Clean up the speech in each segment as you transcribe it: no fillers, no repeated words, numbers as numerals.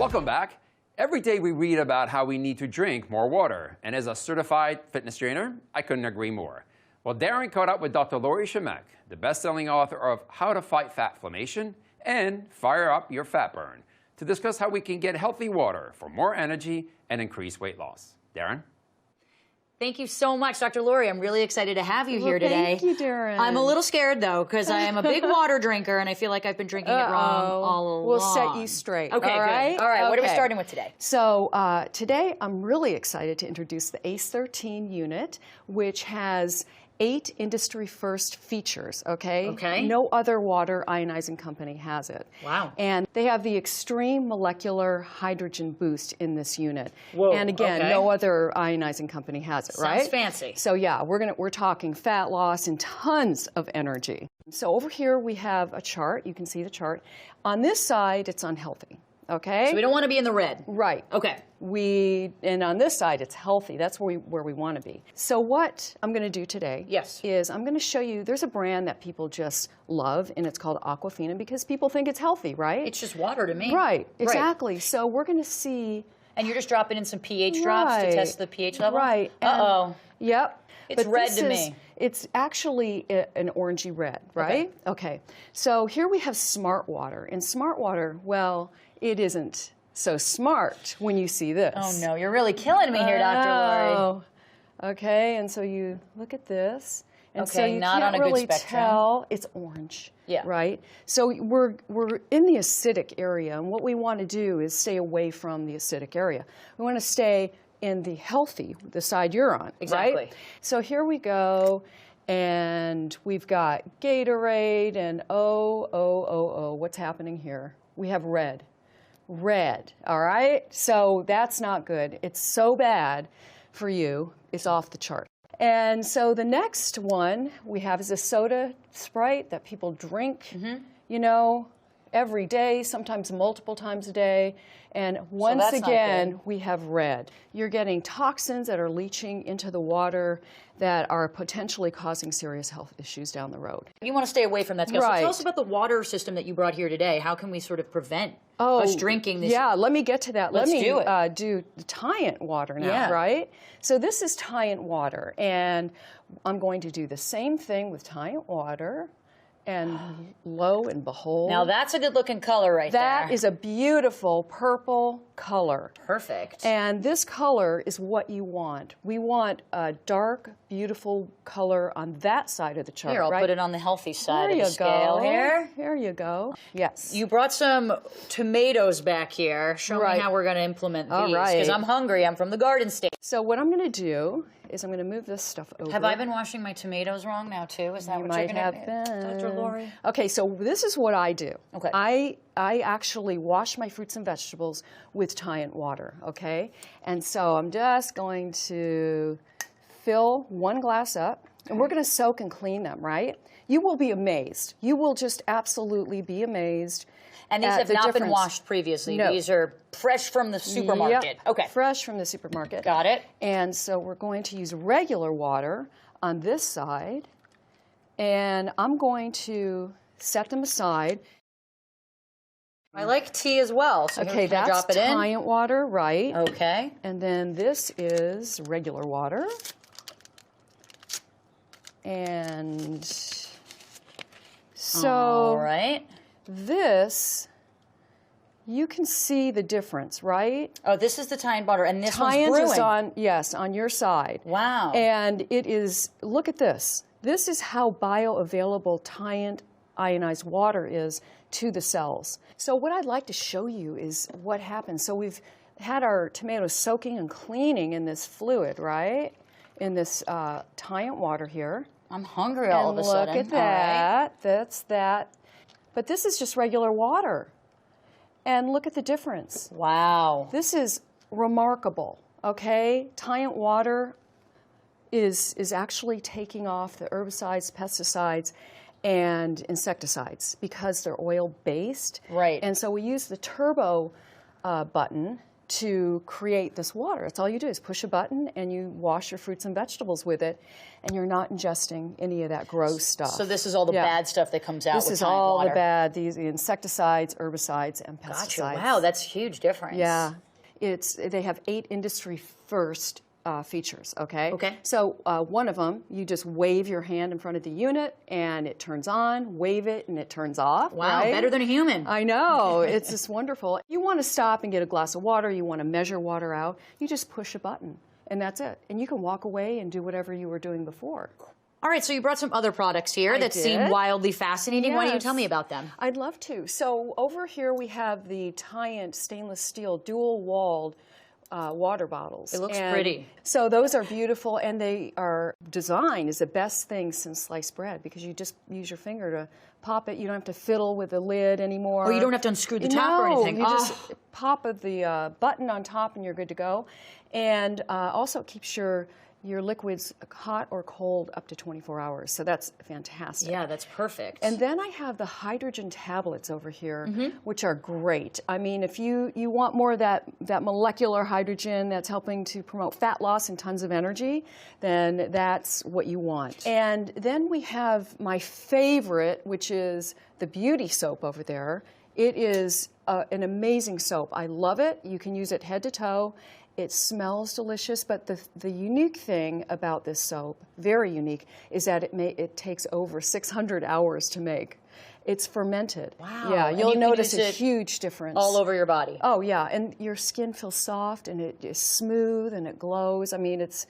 Welcome back. Every day we read about how we need to drink more water. And as a certified fitness trainer, I couldn't agree more. Well, Daryn caught up with Dr. Lori Shemek, the best-selling author of How to Fight Fat Inflammation and Fire Up Your Fat Burn, to discuss how we can get healthy water for more energy and increase weight loss. Daryn? Thank you so much, Dr. Lori. I'm really excited to have you here today. Thank you, Daryn. I'm a little scared, though, because I am a big water drinker, and I feel like I've been drinking it wrong all along. We'll set you straight. Okay, all right? Good. All right, okay. What are we starting with today? So today, I'm really excited to introduce the ACE-13 unit, which has 8 industry-first features, okay? Okay. No other water ionizing company has it. Wow. And they have the extreme molecular hydrogen boost in this unit. Whoa, and again, okay. no other ionizing company has it, right? Sounds fancy. So yeah, we're talking fat loss and tons of energy. So over here we have a chart. You can see the chart. On this side, it's unhealthy. Okay. So we don't want to be in the red. Right. Okay. And on this side, it's healthy. That's where we want to be. So what I'm going to do today is I'm going to show you, there's a brand that people just love, and it's called Aquafina because people think it's healthy, right? It's just water to me. Right. Exactly. Right. So we're going to see. And you're just dropping in some pH drops to test the pH level? Right. Uh-oh. Yep. It's red to me. It's actually an orangey red, right? Okay. So here we have smart water. And smart water, well, it isn't so smart when you see this. Oh, no. You're really killing me here, Dr. Lori. Okay. And so you look at this. And so you not can't on a really good spectrum. tell. It's orange. Yeah. Right? So we're in the acidic area. And what we want to do is stay away from the acidic area. We want to stay in the healthy, the side you're on, exactly. Right? So here we go, and we've got Gatorade, and what's happening here? We have red, all right? So that's not good. It's so bad for you, it's off the chart. And so the next one we have is a soda Sprite that people drink, you know, every day, sometimes multiple times a day. And once again, we have red. You're getting toxins that are leaching into the water that are potentially causing serious health issues down the road. You want to stay away from that stuff. Right. So tell us about the water system that you brought here today. How can we sort of prevent us drinking this? Yeah, let me get to that. Let's do it. Do the Tyent Water now, right? So this is Tyent Water, and I'm going to do the same thing with Tyent Water. And lo and behold. Now that's a good looking color right there. That is a beautiful purple color. Perfect. And this color is what you want. We want a dark, beautiful color on that side of the chart. Here, I'll put it on the healthy side of the scale here. Here you go. Yes. You brought some tomatoes back here. Show me how we're going to implement these. Because I'm hungry. I'm from the Garden State. So what I'm going to do is I'm going to move this stuff over. Have I been washing my tomatoes wrong now too? Is that what you're going to do? Dr. Lori? Okay, so this is what I do. Okay. I actually wash my fruits and vegetables with Tyent Water, okay? And so I'm just going to fill 1 glass up, and we're going to soak and clean them, right? You will be amazed. You will just absolutely be amazed. And these have not been washed previously. No. These are fresh from the supermarket. Yep. Okay. Fresh from the supermarket. Got it. And so we're going to use regular water on this side, and I'm going to set them aside. I like tea as well. So okay, that's drop it Tyent Water, right? Okay. And then this is regular water. And so all right. This, you can see the difference, right? Oh, this is the Tyent Water, and this one's brewing. brewing. Is on, yes, on your side. Wow. And it is, look at this. This is how bioavailable Tyent ionized water is to the cells. So what I'd like to show you is what happens. So we've had our tomatoes soaking and cleaning in this fluid, right? In this Tyent Water here. I'm hungry all of a sudden. Look at that. Right. That's that. But this is just regular water. And look at the difference. Wow. This is remarkable, okay? Tyent Water is actually taking off the herbicides, pesticides, and insecticides because they're oil-based. Right. And so we use the turbo button to create this water. That's all you do is push a button and you wash your fruits and vegetables with it, and you're not ingesting any of that gross stuff. So this is all the bad stuff that comes out with Tyent Water. This is all the bad, the insecticides, herbicides, and pesticides. Gotcha. Wow, that's a huge difference. Yeah. They have 8 industry first features, okay? Okay. So one of them, you just wave your hand in front of the unit and it turns on, wave it and it turns off. Wow, right? better than a human. I know, it's just wonderful. You want to stop and get a glass of water, you want to measure water out, you just push a button and that's it. And you can walk away and do whatever you were doing before. All right, so you brought some other products here that seem wildly fascinating. Yes. Why don't you tell me about them? I'd love to. So over here we have the Tyent stainless steel dual-walled water bottles. It looks pretty. So those are beautiful, and they are designed as the best thing since sliced bread because you just use your finger to pop it. You don't have to fiddle with the lid anymore. Oh, you don't have to unscrew the top or anything. You just pop the button on top and you're good to go. And also it keeps your liquids hot or cold up to 24 hours. So that's fantastic. Yeah, that's perfect. And then I have the hydrogen tablets over here, which are great. I mean, if you want more of that molecular hydrogen that's helping to promote fat loss and tons of energy, then that's what you want. And then we have my favorite, which is the beauty soap over there. It is an amazing soap. I love it. You can use it head to toe. It smells delicious, but the unique thing about this soap, very unique, is that it takes over 600 hours to make. It's fermented. Wow. Yeah, you'll notice a huge difference. All over your body. Oh, yeah, and your skin feels soft, and it is smooth, and it glows. I mean, it's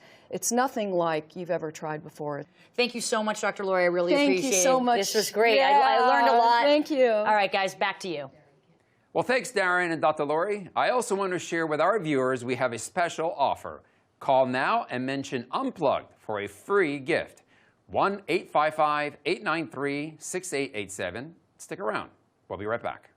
nothing like you've ever tried before. Thank you so much, Dr. Lori. I really appreciate it. Thank you so much. This was great. Yeah, I learned a lot. Thank you. All right, guys, back to you. Well, thanks, Daryn and Dr. Lori. I also want to share with our viewers we have a special offer. Call now and mention Unplugged for a free gift. 1-855-893-6887. Stick around. We'll be right back.